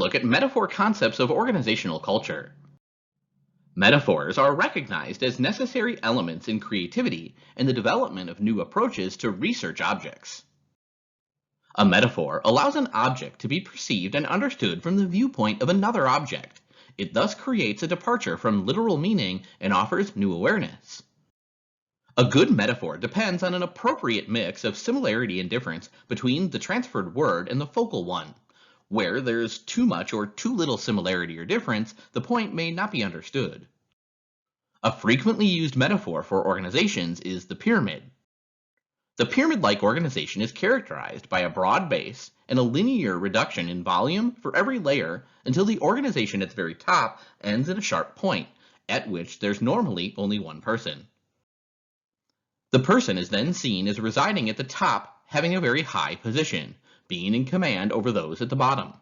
look at metaphor concepts of organizational culture. Metaphors are recognized as necessary elements in creativity and the development of new approaches to research objects. A metaphor allows an object to be perceived and understood from the viewpoint of another object. It thus creates a departure from literal meaning and offers new awareness. A good metaphor depends on an appropriate mix of similarity and difference between the transferred word and the focal one. Where there's too much or too little similarity or difference, the point may not be understood. A frequently used metaphor for organizations is the pyramid. The pyramid-like organization is characterized by a broad base and a linear reduction in volume for every layer until the organization at the very top ends at a sharp point, at which there's normally only one person. The person is then seen as residing at the top, having a very high position, being in command over those at the bottom.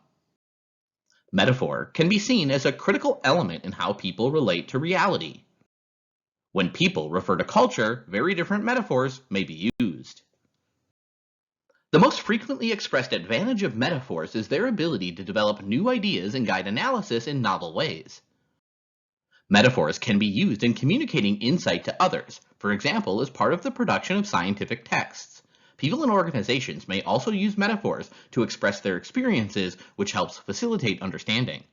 Metaphor can be seen as a critical element in how people relate to reality. When people refer to culture, very different metaphors may be used. The most frequently expressed advantage of metaphors is their ability to develop new ideas and guide analysis in novel ways. Metaphors can be used in communicating insight to others, for example, as part of the production of scientific texts. People and organizations may also use metaphors to express their experiences, which helps facilitate understanding.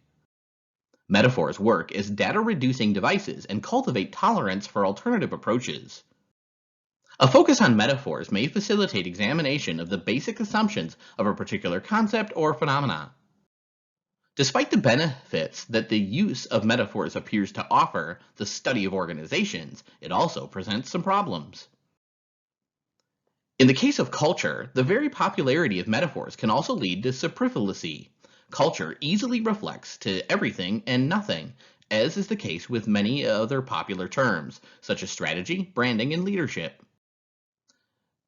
Metaphors work as data-reducing devices and cultivate tolerance for alternative approaches. A focus on metaphors may facilitate examination of the basic assumptions of a particular concept or phenomena. Despite the benefits that the use of metaphors appears to offer the study of organizations, it also presents some problems. In the case of culture, the very popularity of metaphors can also lead to superfluity. Culture easily reflects to everything and nothing, as is the case with many other popular terms, such as strategy, branding, and leadership.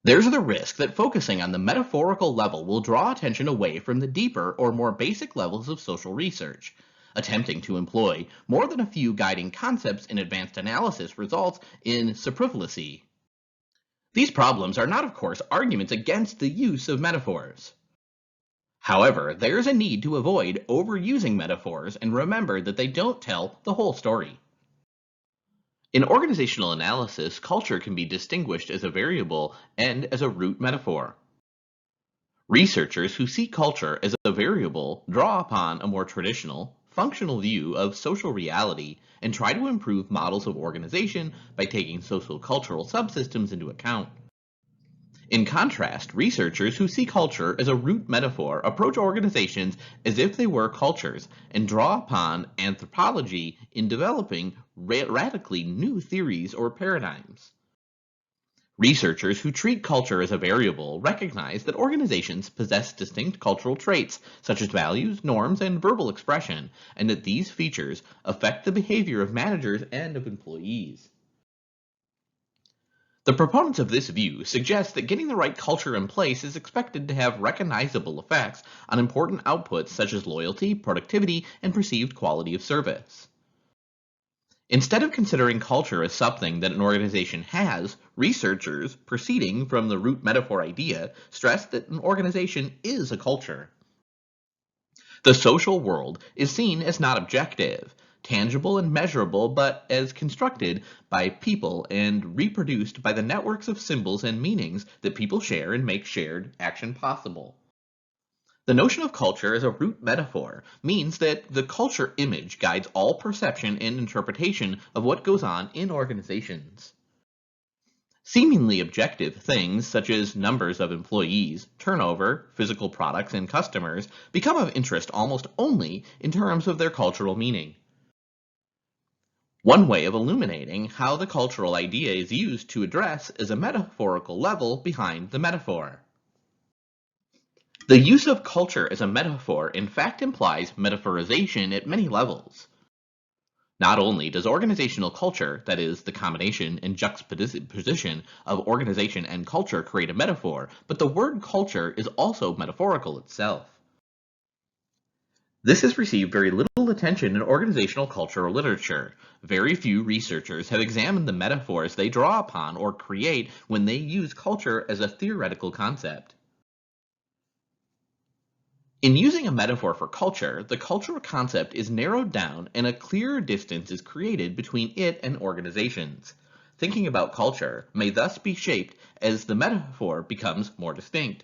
There's the risk that focusing on the metaphorical level will draw attention away from the deeper or more basic levels of social research. Attempting to employ more than a few guiding concepts in advanced analysis results in superfluity. These problems are not, of course, arguments against the use of metaphors. However, there is a need to avoid overusing metaphors and remember that they don't tell the whole story. In organizational analysis, culture can be distinguished as a variable and as a root metaphor. Researchers who see culture as a variable draw upon a more traditional, functional view of social reality and try to improve models of organization by taking social-cultural subsystems into account. In contrast, researchers who see culture as a root metaphor approach organizations as if they were cultures and draw upon anthropology in developing radically new theories or paradigms. Researchers who treat culture as a variable recognize that organizations possess distinct cultural traits, such as values, norms, and verbal expression, and that these features affect the behavior of managers and of employees. The proponents of this view suggest that getting the right culture in place is expected to have recognizable effects on important outputs such as loyalty, productivity, and perceived quality of service. Instead of considering culture as something that an organization has, researchers, proceeding from the root metaphor idea, stress that an organization is a culture. The social world is seen as not objective, tangible and measurable, but as constructed by people and reproduced by the networks of symbols and meanings that people share and make shared action possible. The notion of culture as a root metaphor means that the culture image guides all perception and interpretation of what goes on in organizations. Seemingly objective things such as numbers of employees, turnover, physical products, and customers become of interest almost only in terms of their cultural meaning. One way of illuminating how the cultural idea is used to address is a metaphorical level behind the metaphor. The use of culture as a metaphor in fact implies metaphorization at many levels. Not only does organizational culture, that is, the combination and juxtaposition of organization and culture, create a metaphor, but the word culture is also metaphorical itself. This has received very little attention in organizational cultural literature. Very few researchers have examined the metaphors they draw upon or create when they use culture as a theoretical concept. In using a metaphor for culture, the cultural concept is narrowed down and a clearer distance is created between it and organizations. Thinking about culture may thus be shaped as the metaphor becomes more distinct.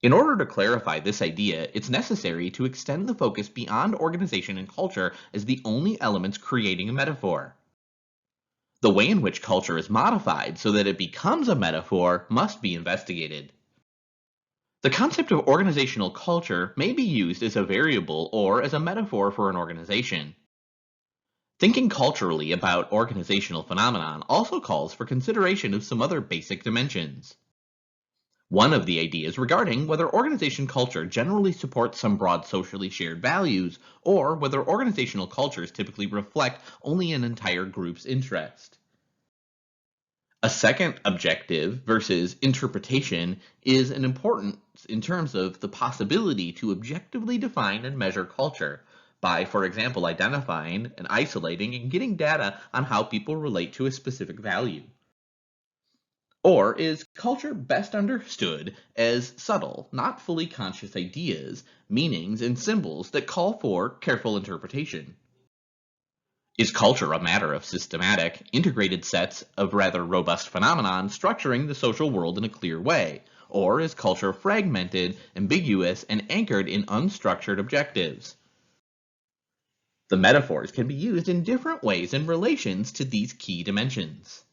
In order to clarify this idea, it's necessary to extend the focus beyond organization and culture as the only elements creating a metaphor. The way in which culture is modified so that it becomes a metaphor must be investigated. The concept of organizational culture may be used as a variable or as a metaphor for an organization. Thinking culturally about organizational phenomenon also calls for consideration of some other basic dimensions. One of the ideas regarding whether organization culture generally supports some broad socially shared values, or whether organizational cultures typically reflect only an entire group's interest. A second objective versus interpretation is an importance in terms of the possibility to objectively define and measure culture by, for example, identifying and isolating and getting data on how people relate to a specific value. Or is culture best understood as subtle, not fully conscious ideas, meanings, and symbols that call for careful interpretation? Is culture a matter of systematic, integrated sets of rather robust phenomenon structuring the social world in a clear way? Or is culture fragmented, ambiguous, and anchored in unstructured objectives? The metaphors can be used in different ways in relations to these key dimensions.